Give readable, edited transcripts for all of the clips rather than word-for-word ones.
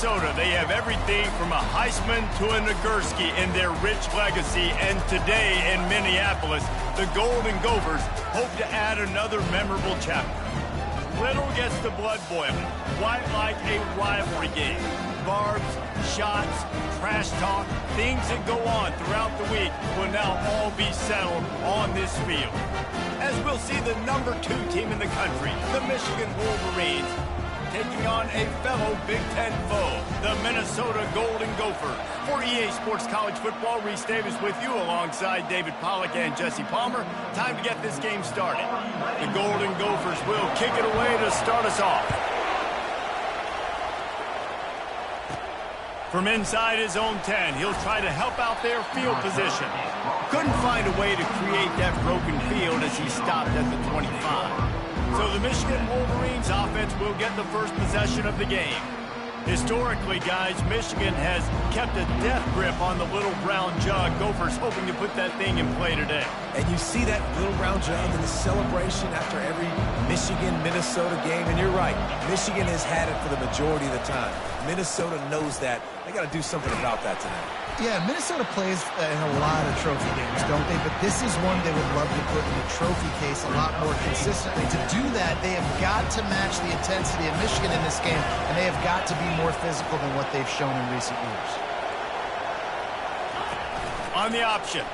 Minnesota, they have everything from a Heisman to a Nagurski in their rich legacy. And today in Minneapolis, the Golden Gophers hope to add another memorable chapter. Little gets the blood boiling, quite like a rivalry game. Barbs, shots, trash talk, things that go on throughout the week will now all be settled on this field. As we'll see the #2 team in the country, the Michigan Wolverines, taking on a fellow Big Ten foe, the Minnesota Golden Gophers. For EA Sports College Football, Reese Davis with you alongside David Pollack and Jesse Palmer. Time to get this game started. The Golden Gophers will kick it away to start us off. From inside his own 10, he'll try to help out their field position. Couldn't find a way to create that broken field as he stopped at the 25. So the Michigan Wolverines offense will get the first possession of the game. Historically, guys, Michigan has kept a death grip on the little brown jug. Gophers hoping to put that thing in play today. And you see that little brown jug in the celebration after every Michigan-Minnesota game. And you're right, Michigan has had it for the majority of the time. Minnesota knows that. They got to do something about that tonight. Yeah, Minnesota plays in a lot of trophy games, don't they? But this is one they would love to put in the trophy case a lot more consistently. To do that, they have got to match the intensity of Michigan in this game, and they have got to be more physical than what they've shown in recent years. On the option.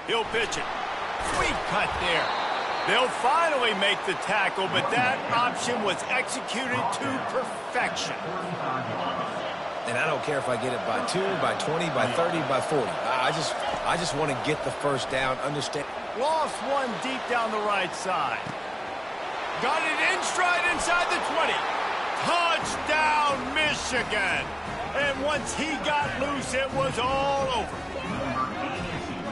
He'll pitch it. Sweet cut there. They'll finally make the tackle, but that option was executed to perfection. And I don't care if I get it by 2, by 20, by 30, by 40. I just want to get the first down, understand. Lost one deep down the right side. Got it in stride inside the 20. Touchdown, Michigan. And once he got loose, it was all over.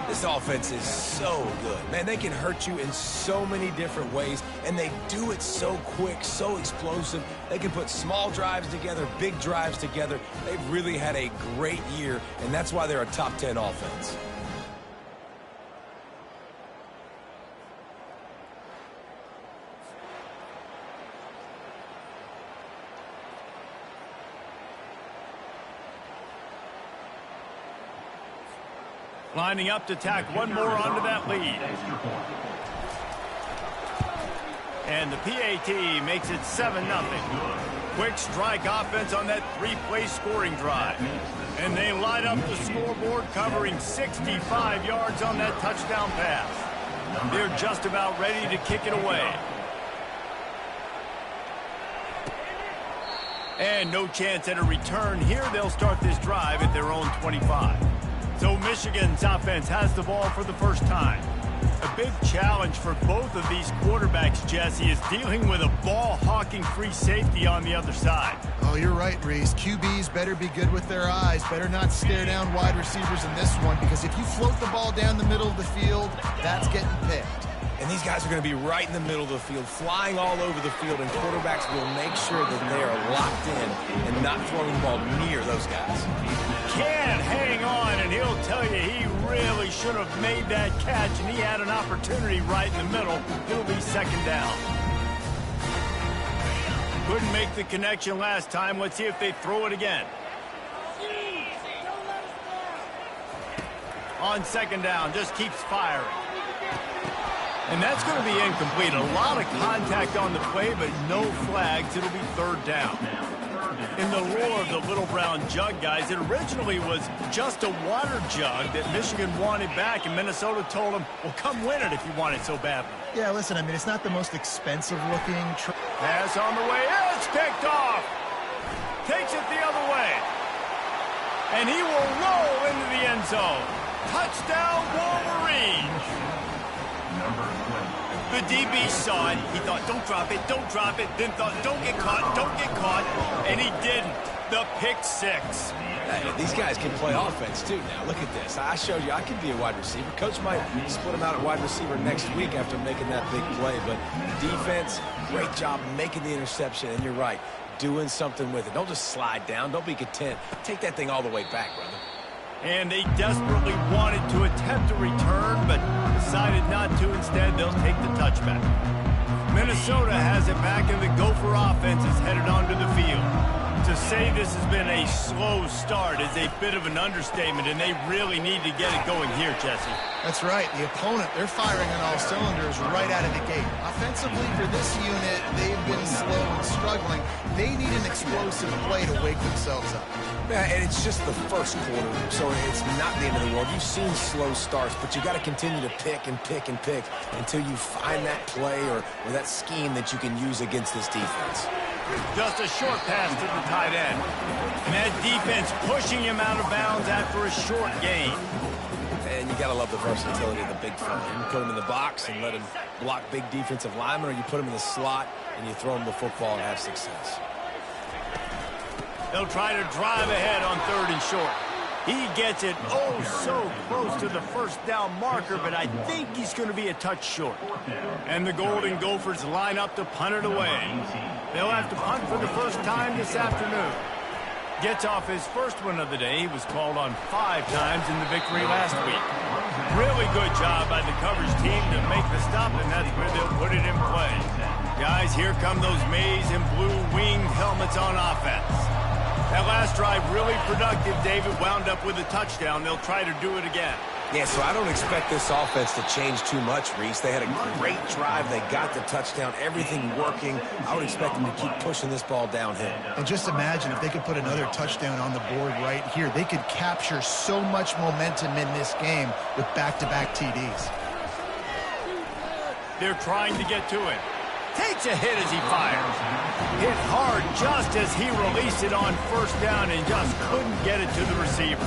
This offense is so good. Man, they can hurt you in so many different ways, and they do it so quick, so explosive. They can put small drives together, big drives together. They've really had a great year, and that's why they're a top 10 offense. Lining up to tack one more onto that lead. And the PAT makes it 7-0. Quick strike offense on that 3-play scoring drive. And they light up the scoreboard, covering 65 yards on that touchdown pass. They're just about ready to kick it away. And no chance at a return here. They'll start this drive at their own 25. So Michigan's offense has the ball for the first time. A big challenge for both of these quarterbacks, Jesse, is dealing with a ball-hawking free safety on the other side. Oh, you're right, Reese. QBs better be good with their eyes. Better not stare down wide receivers in this one, because if you float the ball down the middle of the field, that's getting picked. And these guys are going to be right in the middle of the field, flying all over the field, and quarterbacks will make sure that they are locked in and not throwing the ball near those guys. Can't hang on, and he'll tell you he really should have made that catch, and he had an opportunity right in the middle. It'll be second down. Couldn't make the connection last time. Let's see if they throw it again. On second down, just keeps firing. And that's going to be incomplete. A lot of contact on the play, but no flags. It'll be third down. In the lore of the little brown jug, guys, it originally was just a water jug that Michigan wanted back, and Minnesota told them, well, come win it if you want it so badly. Yeah, listen, I mean, it's not the most expensive-looking... Pass on the way. It's picked off. Takes it the other way. And he will roll into the end zone. Touchdown, Wolverines. The DB saw it. He thought, don't drop it, don't drop it. Then thought, don't get caught. And he didn't. The pick six. Hey, these guys can play offense, too, now. Look at this. I showed you I could be a wide receiver. Coach might split him out at wide receiver next week after making that big play. But defense, great job making the interception. And you're right, doing something with it. Don't just slide down. Don't be content. Take that thing all the way back, brother. And they desperately wanted to attempt a return, but decided not to. Instead, they'll take the touchback. Minnesota has it back, and the Gopher offense is headed onto the field. To say this has been a slow start is a bit of an understatement, and they really need to get it going here, Jesse. That's right. The opponent, they're firing on all cylinders right out of the gate. Offensively, for this unit, they've been slow and struggling. They need an explosive play to wake themselves up. Yeah, and it's just the first quarter, so it's not the end of the world. You've seen slow starts, but you got to continue to pick and pick and pick until you find that play or that scheme that you can use against this defense. Just a short pass to the tight end. And that defense pushing him out of bounds after a short gain. And you got to love the versatility of the big fella. You can put him in the box and let him block big defensive linemen, or you put him in the slot and you throw him the football and have success. They'll try to drive ahead on 3rd and short. He gets it so close to the first down marker, but I think he's going to be a touch short. And the Golden Gophers line up to punt it away. They'll have to punt for the first time this afternoon. Gets off his first one of the day. He was called on 5 times in the victory last week. Really good job by the coverage team to make the stop, and that's where they'll put it in play. Guys, here come those maize and blue winged helmets on offense. That last drive really productive. David wound up with a touchdown. They'll try to do it again. Yeah, so I don't expect this offense to change too much, Reese. They had a great drive. They got the touchdown, everything working. I would expect them to keep pushing this ball downhill. And just imagine if they could put another touchdown on the board right here. They could capture so much momentum in this game with back-to-back TDs. They're trying to get to it. Takes a hit as he fires. Hit hard just as he released it on 1st down and just couldn't get it to the receiver.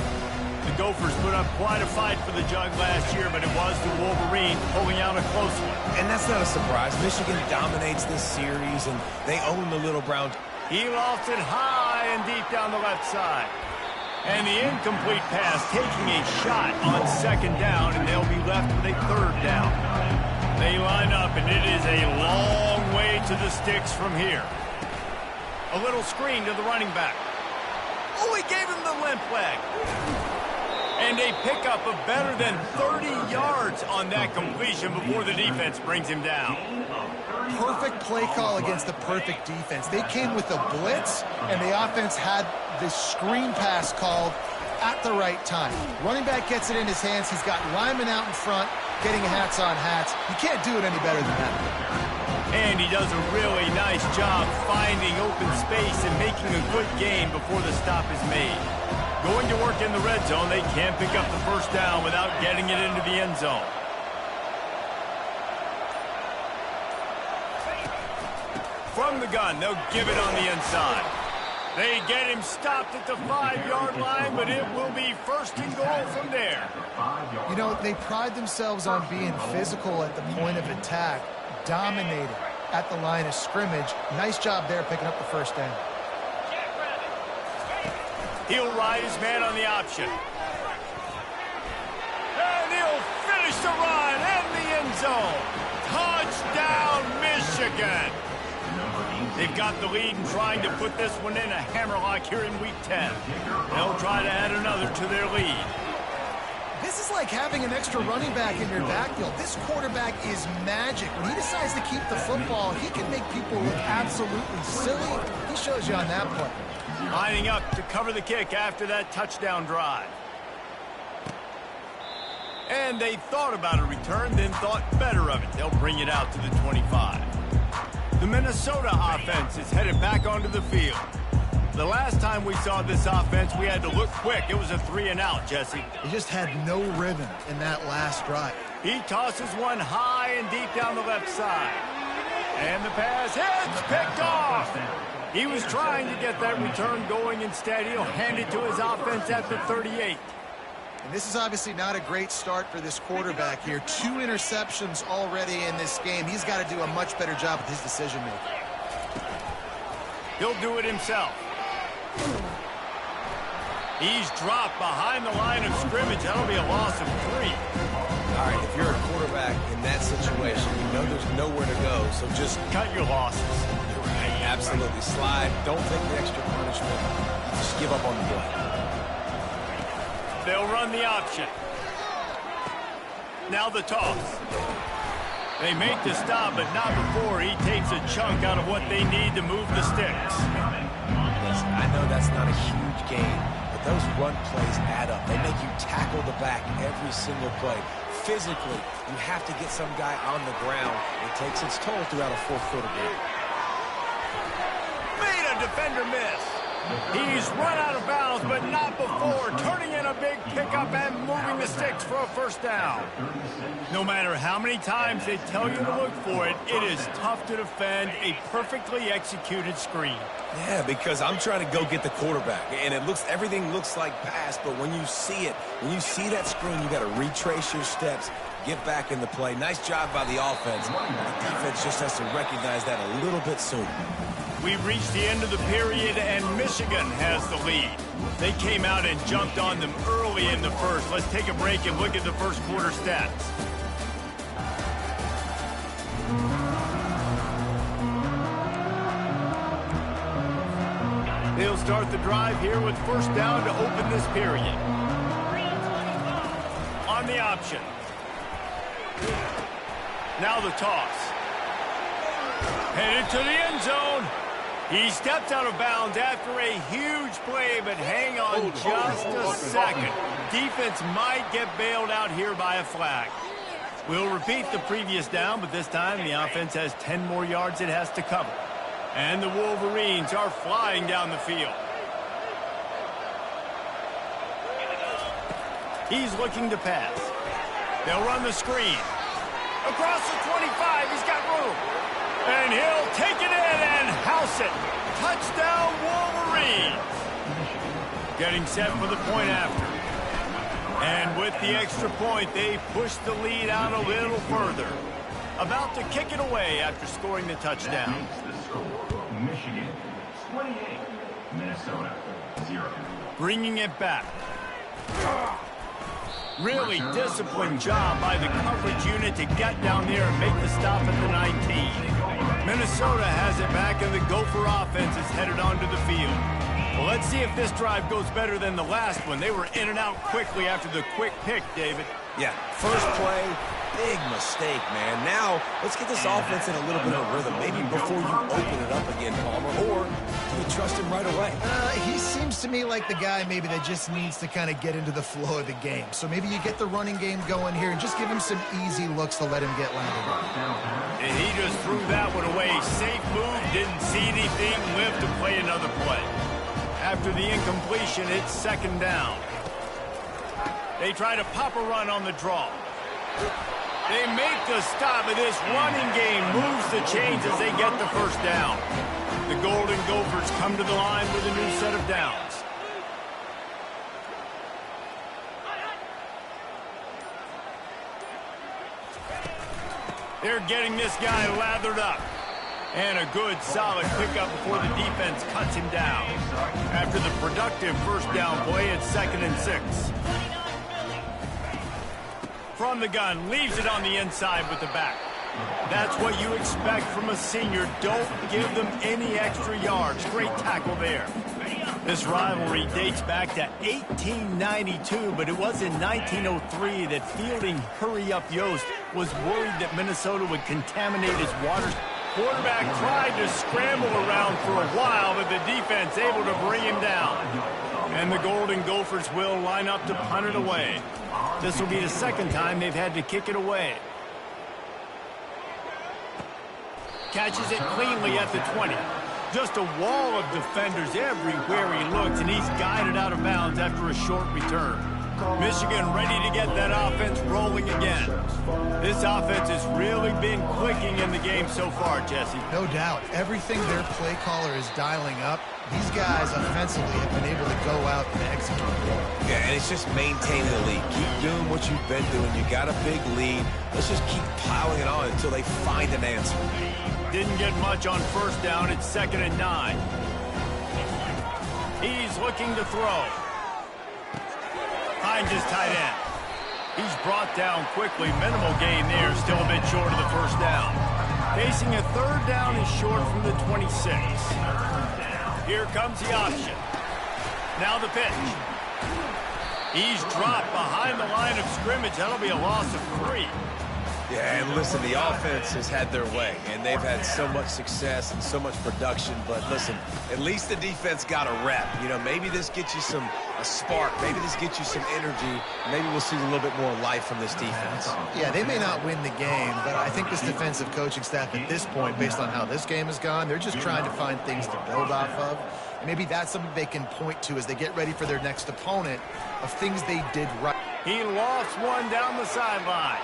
The Gophers put up quite a fight for the jug last year, but it was the Wolverines pulling out a close one. And that's not a surprise. Michigan dominates this series, and they own the Little Brown. He lost it high and deep down the left side. And the incomplete pass taking a shot on 2nd down, and they'll be left with a 3rd down. They line up, and it is a long way to the sticks from here. A little screen to the running back. Oh, he gave him the limp leg. And a pickup of better than 30 yards on that completion before the defense brings him down. Perfect play call against the perfect defense. They came with a blitz, and the offense had the screen pass called at the right time. Running back gets it in his hands. He's got linemen out in front, getting hats on hats. You can't do it any better than that. And he does a really nice job finding open space and making a good game before the stop is made. Going to work in the red zone, they can't pick up the 1st down without getting it into the end zone. From the gun, they'll give it on the inside. They get him stopped at the 5-yard line, but it will be 1st and goal from there. You know, they pride themselves on being physical at the point of attack, dominating at the line of scrimmage. Nice job there picking up the 1st down. He'll ride his man on the option. And he'll finish the run in the end zone. Touchdown, Michigan. They've got the lead and trying to put this one in a hammerlock here in Week 10. They'll try to add another to their lead. This is like having an extra running back in your backfield. This quarterback is magic. When he decides to keep the football, he can make people look absolutely silly. He shows you on that play. Lining up to cover the kick after that touchdown drive. And they thought about a return, then thought better of it. They'll bring it out to the 25. The Minnesota offense is headed back onto the field. The last time we saw this offense, we had to look quick. It was a 3-and-out, Jesse. He just had no rhythm in that last drive. He tosses one high and deep down the left side. And the pass hits, picked off. He was trying to get that return going. Instead, he'll hand it to his offense at the 38. And this is obviously not a great start for this quarterback here. 2 interceptions already in this game. He's got to do a much better job with his decision-making. He'll do it himself. He's dropped behind the line of scrimmage. That'll be a loss of 3. All right, if you're a quarterback in that situation, you know there's nowhere to go, so just cut your losses. You're right, absolutely. Slide. Don't take the extra punishment. Just give up on the play. They'll run the option. Now the toss. They make the stop, but not before he takes a chunk out of what they need to move the sticks. Listen, I know that's not a huge gain, but those run plays add up. They make you tackle the back every single play. Physically, you have to get some guy on the ground. It takes its toll throughout a fourth-quarter game. Made a defender miss. He's run out of bounds, but not before turning in a big pickup and moving the sticks for a first down. No matter how many times they tell you to look for it, it is tough to defend a perfectly executed screen. Yeah, because I'm trying to go get the quarterback, and everything looks like pass, but when you see it, when you see that screen, you got to retrace your steps, get back in the play. Nice job by the offense. The defense just has to recognize that a little bit sooner. We've reached the end of the period, and Michigan has the lead. They came out and jumped on them early in the first. Let's take a break and look at the first quarter stats. They'll start the drive here with first down to open this period. On the option. Now the toss. Headed to the end zone. He stepped out of bounds after a huge play, but hang on just a second. Defense might get bailed out here by a flag. We'll repeat the previous down, but this time the offense has 10 more yards it has to cover. And the Wolverines are flying down the field. He's looking to pass. They'll run the screen. Across the 25, he's got room. And he'll take it in and house it. Touchdown, Wolverines. Getting set for the point after. And with the extra point, they push the lead out a little further. About to kick it away after scoring the touchdown. Michigan 28, Minnesota 0. Bringing it back. Really disciplined job by the coverage unit to get down there and make the stop at the 19. Minnesota has it back, and the Gopher offense is headed onto the field. Well, let's see if this drive goes better than the last one. They were in and out quickly after the quick pick, David. Yeah, first play, big mistake, man. Now, let's get this offense in a little bit of rhythm. Maybe before you open it up again, Palmer, or do you trust him right away? He seems to me like the guy maybe that just needs to kind of get into the flow of the game. So maybe you get the running game going here and just give him some easy looks to let him get landed. And he just threw that one away. Safe move, didn't see anything, lived to play another play. After the incompletion, it's second down. They try to pop a run on the draw. They make the stop, and this running game moves the chains as they get the first down. The Golden Gophers come to the line with a new set of downs. They're getting this guy lathered up. And a good, solid pickup before the defense cuts him down. After the productive first down play, it's 2nd and 6. From the gun, leaves it on the inside with the back. That's what you expect from a senior. Don't give them any extra yards. Great tackle there. This rivalry dates back to 1892, but it was in 1903 that fielding Hurry-Up Yost was worried that Minnesota would contaminate his water. Quarterback tried to scramble around for a while, but the defense able to bring him down. And the Golden Gophers will line up to punt it away. This will be the second time they've had to kick it away. Catches it cleanly at the 20. Just a wall of defenders everywhere he looks, and he's guided out of bounds after a short return. Michigan ready to get that offense rolling again. This offense has really been clicking in the game so far, Jesse. No doubt. Everything their play caller is dialing up, these guys offensively have been able to go out and execute. Yeah, and it's just maintaining the lead. Keep doing what you've been doing. You got a big lead. Let's just keep piling it on until they find an answer. Didn't get much on first down. It's 2nd and 9. He's looking to throw. Behind his tight end. He's brought down quickly. Minimal gain there. Still a bit short of the first down. Facing a third down is short from the 26. Here comes the option. Now the pitch. He's dropped behind the line of scrimmage. That'll be a loss of 3. Yeah, and listen, the offense has had their way, and they've had so much success and so much production. But listen, at least the defense got a rep. You know, maybe this gets you a spark. Maybe this gets you some energy. Maybe we'll see a little bit more life from this defense. Yeah, they may not win the game, but I think this defensive coaching staff at this point, based on how this game has gone, they're just trying to find things to build off of. Maybe that's something they can point to as they get ready for their next opponent of things they did right. He lofts one down the sideline.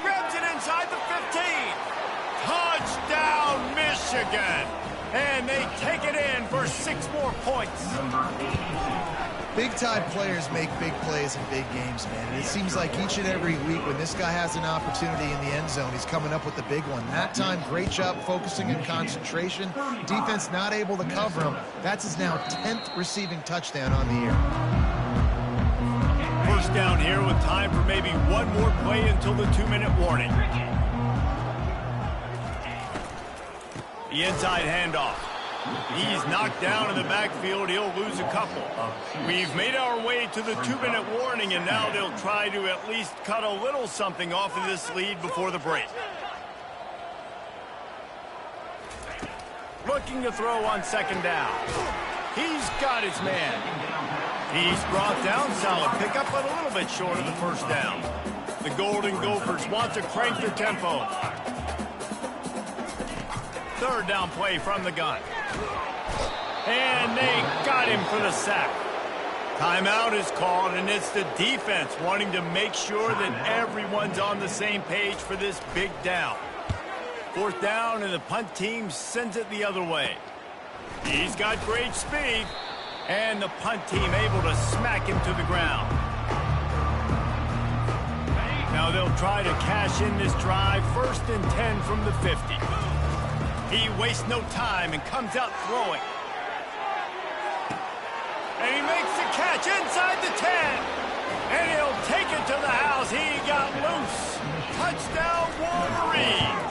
Grabs it inside the 15. Touchdown, Michigan. And they take it in for 6 more points. Big-time players make big plays in big games, man. And it seems like each and every week when this guy has an opportunity in the end zone, he's coming up with the big one. That time, great job focusing and concentration. Defense not able to cover him. That's his now 10th receiving touchdown on the year. First down here with time for maybe one more play until the 2-minute warning. The inside handoff. He's knocked down in the backfield. He'll lose a couple. We've made our way to the 2-minute warning, and now they'll try to at least cut a little something off of this lead before the break. Looking to throw on 2nd down. He's got his man. He's brought down, solid pickup, but a little bit short of the 1st down. The Golden Gophers want to crank their tempo. 3rd down play from the gun. And they got him for the sack. Timeout is called, and it's the defense wanting to make sure that everyone's on the same page for this big down. 4th down, and the punt team sends it the other way. He's got great speed, and the punt team able to smack him to the ground. Now they'll try to cash in this drive. 1st and 10 from the 50. He wastes no time and comes out throwing. And he makes the catch inside the 10. And he'll take it to the house. He got loose. Touchdown, Wolverines.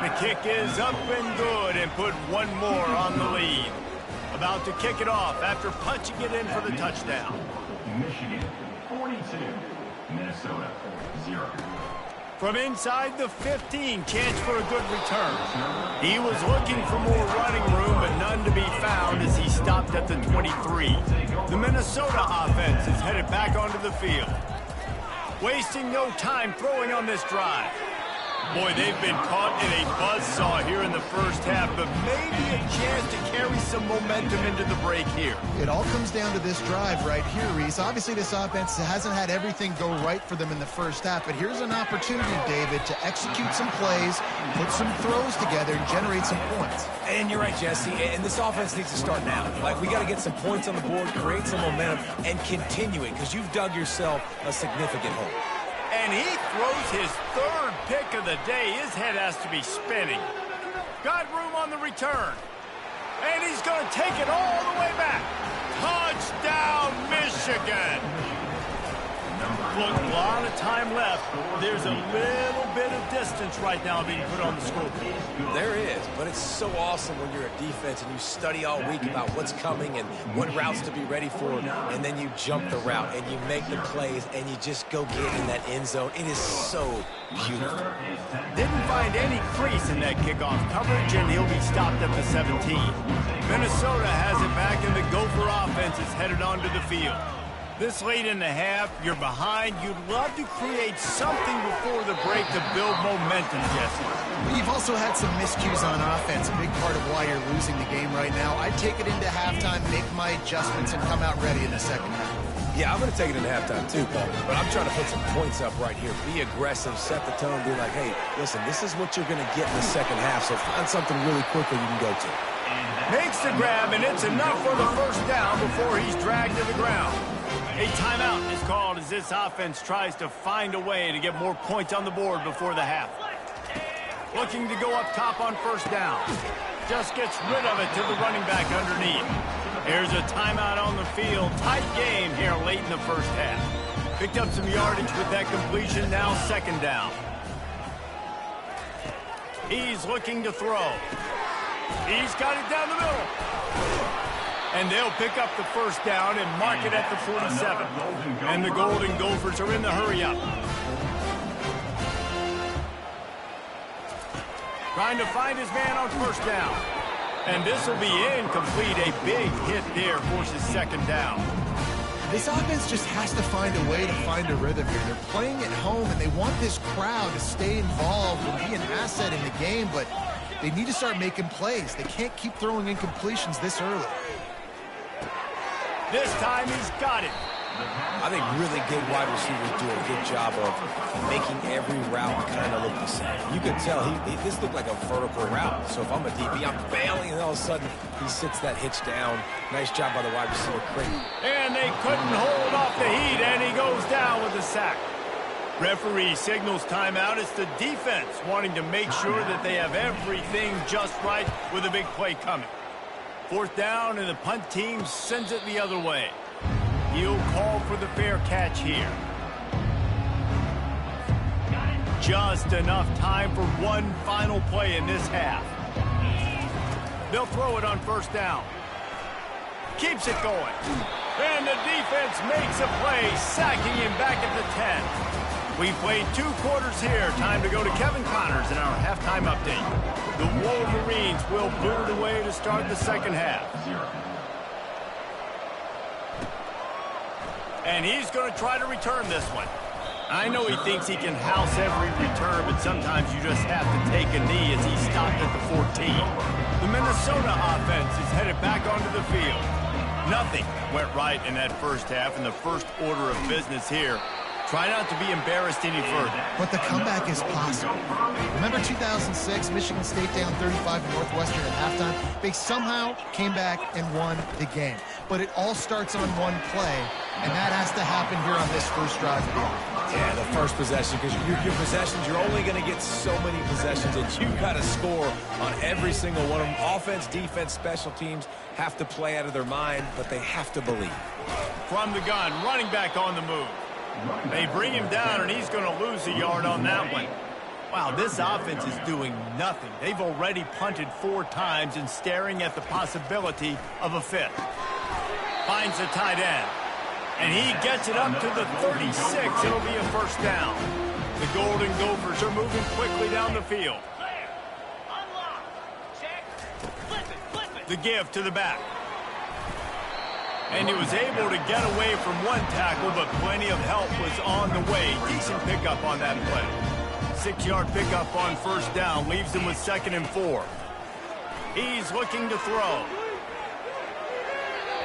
The kick is up and good and put one more on the lead. About to kick it off after punching it in for the touchdown. Michigan 42, Minnesota 0. From inside the 15, chance for a good return. He was looking for more running room, but none to be found as he stopped at the 23. The Minnesota offense is headed back onto the field. Wasting no time throwing on this drive. Boy, they've been caught in a buzzsaw here in the 1st half, but maybe a chance to carry some momentum into the break here. It all comes down to this drive right here, Reese. Obviously, this offense hasn't had everything go right for them in the 1st half, but here's an opportunity, David, to execute some plays, put some throws together, and generate some points. And you're right, Jesse, and this offense needs to start now. Like, we got to get some points on the board, create some momentum, and continue it, because you've dug yourself a significant hole. And he throws his 3rd pick of the day. His head has to be spinning. Got room on the return. And he's going to take it all the way back. Touchdown, Michigan. Look, a lot of time left. There's a little bit of distance right now being put on the scoreboard. There is, but it's so awesome when you're a defense and you study all week about what's coming and what routes to be ready for, and then you jump the route and you make the plays and you just go get in that end zone. It is so beautiful. Didn't find any crease in that kickoff coverage, and he'll be stopped at the 17. Minnesota has it back, and the Gopher offense is headed onto the field. This late in the half, you're behind. You'd love to create something before the break to build momentum, Jesse. You've also had some miscues on offense, a big part of why you're losing the game right now. I'd take it into halftime, make my adjustments, and come out ready in the 2nd half. Yeah, I'm going to take it into halftime too, Paul. But I'm trying to put some points up right here. Be aggressive, set the tone, be like, hey, listen, this is what you're going to get in the 2nd half, so find something really quickly you can go to. Makes the grab, and it's enough for the 1st down before he's dragged to the ground. A timeout is called as this offense tries to find a way to get more points on the board before the half. Looking to go up top on 1st down. Just gets rid of it to the running back underneath. There's a timeout on the field. Tight game here late in the 1st half. Picked up some yardage with that completion. Now 2nd down. He's looking to throw. He's got it down the middle. And they'll pick up the 1st down and mark it at the 47. And the Golden Gophers are in the hurry-up. Trying to find his man on first down. And this will be incomplete. A big hit there forces second down. This offense just has to find a way to find a rhythm here. They're playing at home, and they want this crowd to stay involved and be an asset in the game, but they need to start making plays. They can't keep throwing incompletions this early. This time he's got it. I think really good wide receivers do a good job of making every route kind of look the same. You could tell this looked like a vertical route. So if I'm a DB, I'm bailing, and all of a sudden he sits that hitch down. Nice job by the wide receiver, Creighton. And they couldn't hold off the heat, and he goes down with a sack. Referee signals timeout. It's the defense wanting to make sure that they have everything just right with a big play coming. Fourth down, and the punt team sends it the other way. He'll call for the fair catch here. Just enough time for one final play in this half. They'll throw it on first down. Keeps it going. And the defense makes a play, sacking him back at the 10. We've played 2 quarters here. Time to go to Kevin Connors in our halftime update. The Wolverines will boot it away to start the second half. And he's going to try to return this one. I know he thinks he can house every return, but sometimes you just have to take a knee as he stopped at the 14. The Minnesota offense is headed back onto the field. Nothing went right in that first half, and the first order of business here. Try not to be embarrassed any further. But the comeback is possible. Remember 2006, Michigan State down 35 to Northwestern at halftime? They somehow came back and won the game. But it all starts on one play, and that has to happen here on this first drive of the offense. Yeah, the first possession, because your possessions, you're only going to get so many possessions, and you've got to score on every single one of them. Offense, defense, special teams have to play out of their mind, but they have to believe. From the gun, running back on the move. They bring him down, and he's going to lose a yard on that one. Wow, this offense is doing nothing. They've already punted 4 times and staring at the possibility of a 5th. Finds the tight end. And he gets it up to the 36. It'll be a first down. The Golden Gophers are moving quickly down the field. The give to the back. And he was able to get away from one tackle, but plenty of help was on the way. Decent pickup on that play. 6-yard pickup on first down leaves him with 2nd and 4. He's looking to throw.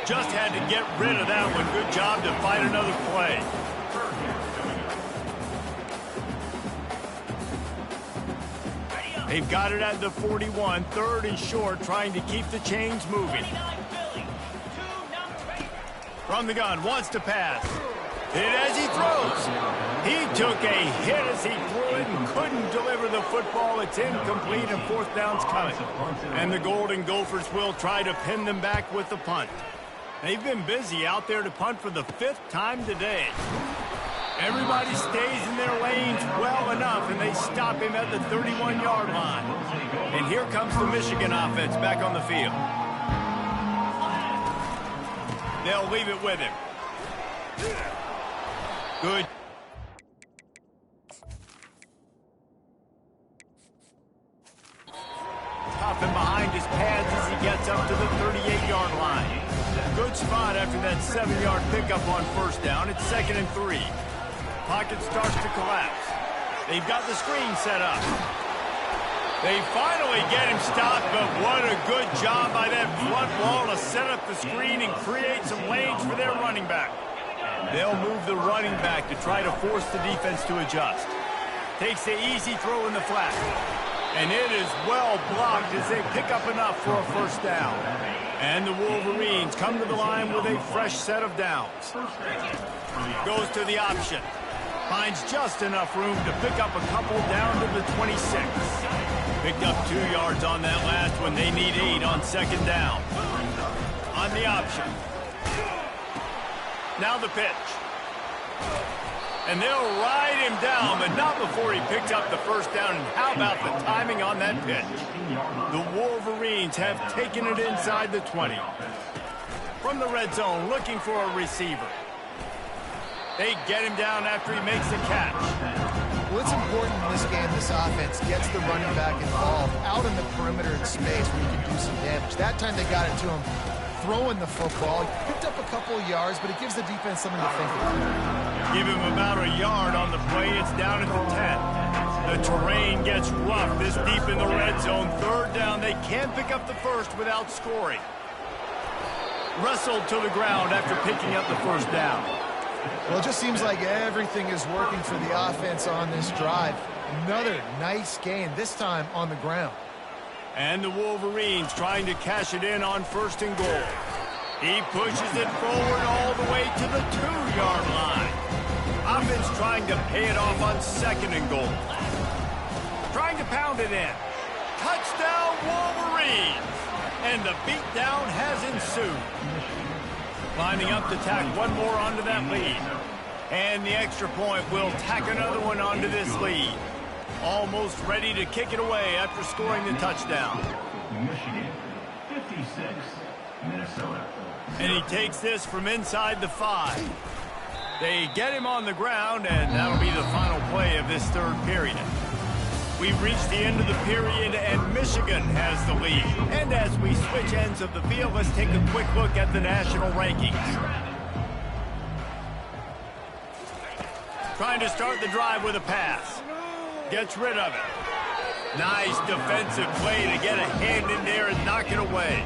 Just had to get rid of that one. Good job to find another play. They've got it at the 41, 3rd and short, trying to keep the chains moving. From the gun, wants to pass. Hit as he throws. He took a hit as he threw it and couldn't deliver the football. It's incomplete, and 4th down's coming. And the Golden Gophers will try to pin them back with the punt. They've been busy out there to punt for the 5th time today. Everybody stays in their lanes well enough, and they stop him at the 31-yard line. And here comes the Michigan offense back on the field. They'll leave it with him. Good. Popping behind his pads as he gets up to the 38-yard line. Good spot after that 7-yard pickup on first down. It's 2nd and 3. Pocket starts to collapse. They've got the screen set up. They finally get him stopped, but what a good job by that front wall to set up the screen and create some lanes for their running back. They'll move the running back to try to force the defense to adjust. Takes the easy throw in the flat. And it is well blocked as they pick up enough for a first down. And the Wolverines come to the line with a fresh set of downs. Goes to the option. Finds just enough room to pick up a couple down to the 26. Picked up 2 yards on that last one. They need 8 on 2nd down. On the option. Now the pitch. And they'll ride him down, but not before he picks up the first down. And how about the timing on that pitch? The Wolverines have taken it inside the 20. From the red zone, looking for a receiver. They get him down after he makes the catch. Well, it's important in this game this offense gets the running back involved out in the perimeter in space where you can do some damage. That time they got it to him throwing the football. He picked up a couple of yards, but it gives the defense something to think about. Give him about a yard on the play. It's down at the 10. The terrain gets rough this deep in the red zone. Third down. They can't pick up the first without scoring. Wrestled to the ground after picking up the first down. Well, it just seems like everything is working for the offense on this drive. Another nice gain, this time on the ground. And the Wolverines trying to cash it in on 1st and goal. He pushes it forward all the way to the 2-yard line. Offense trying to pay it off on 2nd and goal. Trying to pound it in. Touchdown Wolverines! And the beatdown has ensued. Lining up to tack one more onto that lead. And the extra point will tack another one onto this lead. Almost ready to kick it away after scoring the touchdown. Michigan, 56, Minnesota. And he takes this from inside the 5. They get him on the ground, and that'll be the final play of this 3rd period. We've reached the end of the period, and Michigan has the lead. And as we switch ends of the field, let's take a quick look at the national rankings. Trying to start the drive with a pass. Gets rid of it. Nice defensive play to get a hand in there and knock it away.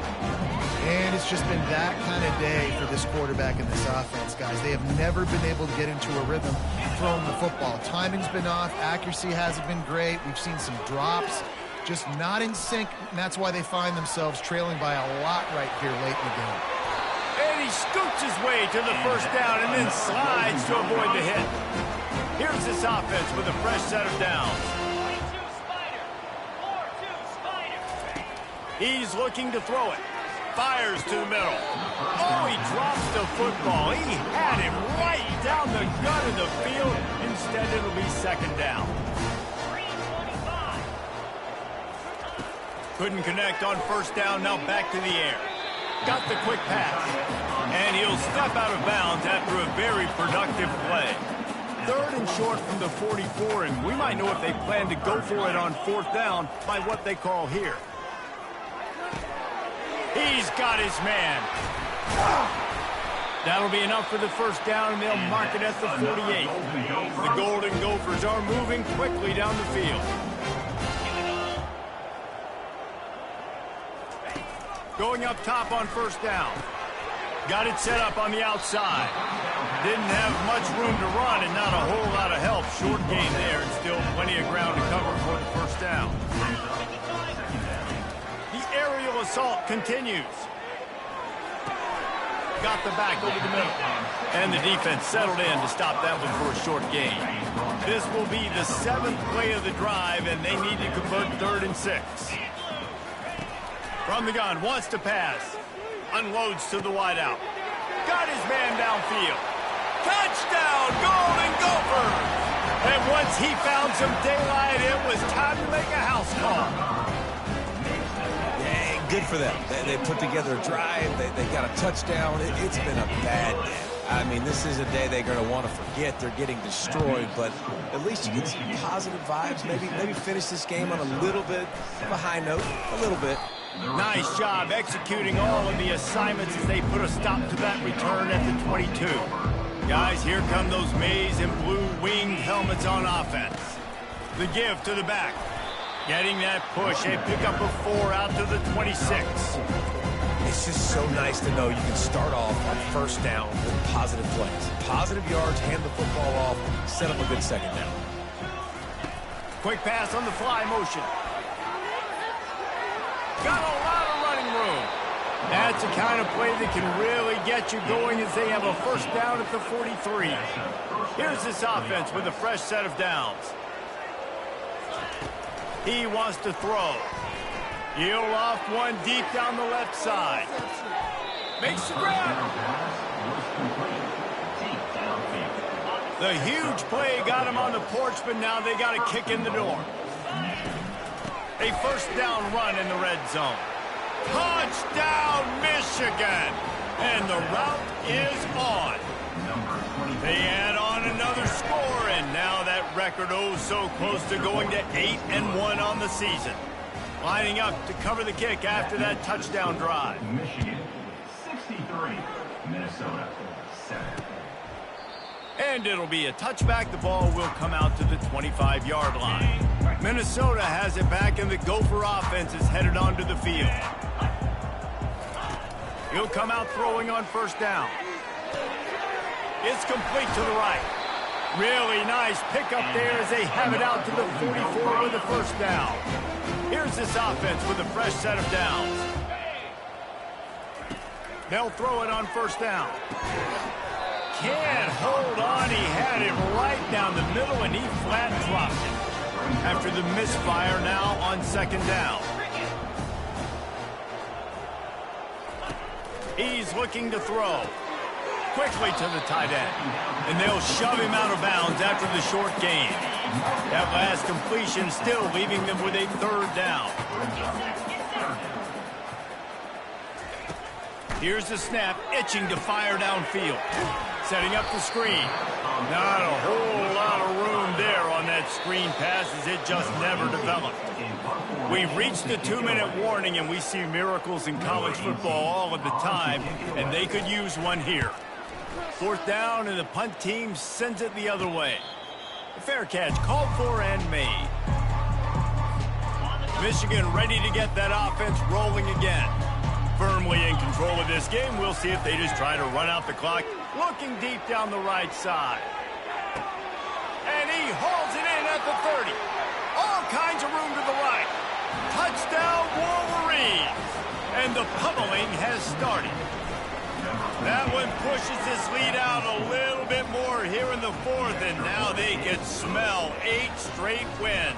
And it's just been that kind of day for this quarterback and this offense, guys. They have never been able to get into a rhythm throwing the football. Timing's been off. Accuracy hasn't been great. We've seen some drops. Just not in sync, and that's why they find themselves trailing by a lot right here late in the game. And he scoots his way to the first down and then slides to avoid the hit. Here's this offense with a fresh set of downs. He's looking to throw it. Fires to the middle. Oh, he drops the football. He had him right down the gut of the field. Instead, it'll be 2nd down. Couldn't connect on 1st down. Now back to the air. Got the quick pass. And he'll step out of bounds after a very productive play. 3rd and short from the 44, and we might know if they plan to go for it on 4th down by what they call here. He's got his man. That'll be enough for the 1st down, and they'll mark it at the 48. The Golden Gophers are moving quickly down the field. Going up top on 1st down. Got it set up on the outside. Didn't have much room to run and not a whole lot of help. Short gain there and still plenty of ground to cover for the 1st down. The aerial assault continues. Got the back over the middle. And the defense settled in to stop that one for a short gain. This will be the 7th play of the drive, and they need to convert 3rd and 6. From the gun, wants to pass. Unloads to the wideout. Got his man downfield. Touchdown, Golden Gophers! And once he found some daylight, it was time to make a house call. Yeah, good for them. They put together a drive. They got a touchdown. It's been a bad day. I mean, this is a day they're going to want to forget. They're getting destroyed, but at least you get some positive vibes. Maybe finish this game on a little bit of a high note, a little bit. Nice job executing all of the assignments as they put a stop to that return at the 22. Guys, here come those maize and blue winged helmets on offense. The give to the back. Getting that push, a pickup of 4 out to the 26. It's just so nice to know you can start off on 1st down with positive plays. Positive yards, hand the football off, set up a good 2nd down. Quick pass on the fly motion. Got a lot of running room. That's the kind of play that can really get you going as they have a 1st down at the 43. Here's this offense with a fresh set of downs. He wants to throw. He'll loft one deep down the left side. Makes the grab. The huge play got him on the porch, but now they got a kick in the door. A 1st down run in the red zone. Touchdown, Michigan! And the route is on. Number 20. They add on another score, and now that record oh so close to going to 8-1 on the season. Lining up to cover the kick after that touchdown drive. Michigan 63, Minnesota 7. And it'll be a touchback. The ball will come out to the 25-yard line. Minnesota has it back, and the Gopher offense is headed onto the field. He'll come out throwing on first down. It's complete to the right. Really nice pickup there as they have it out to the 44 with the first down. Here's this offense with a fresh set of downs. They'll throw it on first down. Can't hold on. He had it right down the middle, and he flat dropped it. After the misfire now on second down. He's looking to throw. Quickly to the tight end. And they'll shove him out of bounds after the short gain. That last completion still leaving them with a third down. Here's the snap, itching to fire downfield. Setting up the screen. Not a whole lot of room there on that screen pass as it just never developed. We've reached the 2-minute warning, and we see miracles in college football all of the time, and they could use one here. Fourth down, and the punt team sends it the other way. A fair catch called for and made. Michigan ready to get that offense rolling again. Firmly in control of this game. We'll see if they just try to run out the clock. Looking deep down the right side. And he hauls it in at the 30. All kinds of room to the right. Touchdown, Wolverines. And the pummeling has started. That one pushes this lead out a little bit more here in the fourth, and now they can smell 8 straight wins.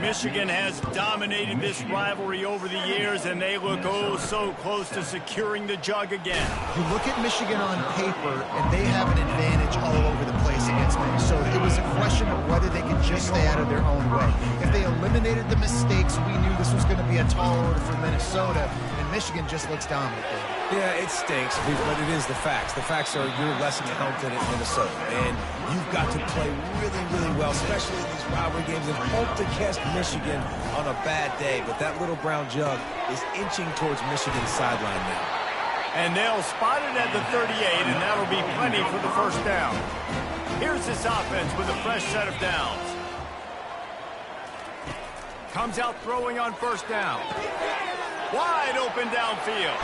Michigan has dominated this rivalry over the years, and they look oh so close to securing the jug again. You look at Michigan on paper, and they have an advantage all over the place against Minnesota. It was a question of whether they could just stay out of their own way. If they eliminated the mistakes, we knew this was going to be a tall order for Minnesota, and Michigan just looks dominant there. Yeah, it stinks, but it is the facts. The facts are you're less talented in Minnesota, and you've got to play really, really well, especially in these rivalry games, and hope to catch Michigan on a bad day. But that little brown jug is inching towards Michigan's sideline now. And they'll spot it at the 38, and that'll be plenty for the first down. Here's this offense with a fresh set of downs. Comes out throwing on first down. Wide open downfield.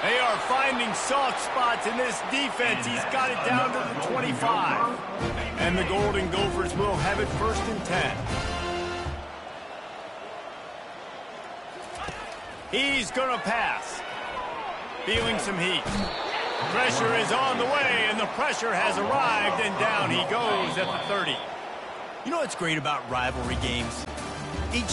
They are finding soft spots in this defense. He's got it down to the 25. And the Golden Gophers will have it first and 10. He's going to pass. Feeling some heat. Pressure is on the way, and the pressure has arrived, and down he goes at the 30. You know what's great about rivalry games? Each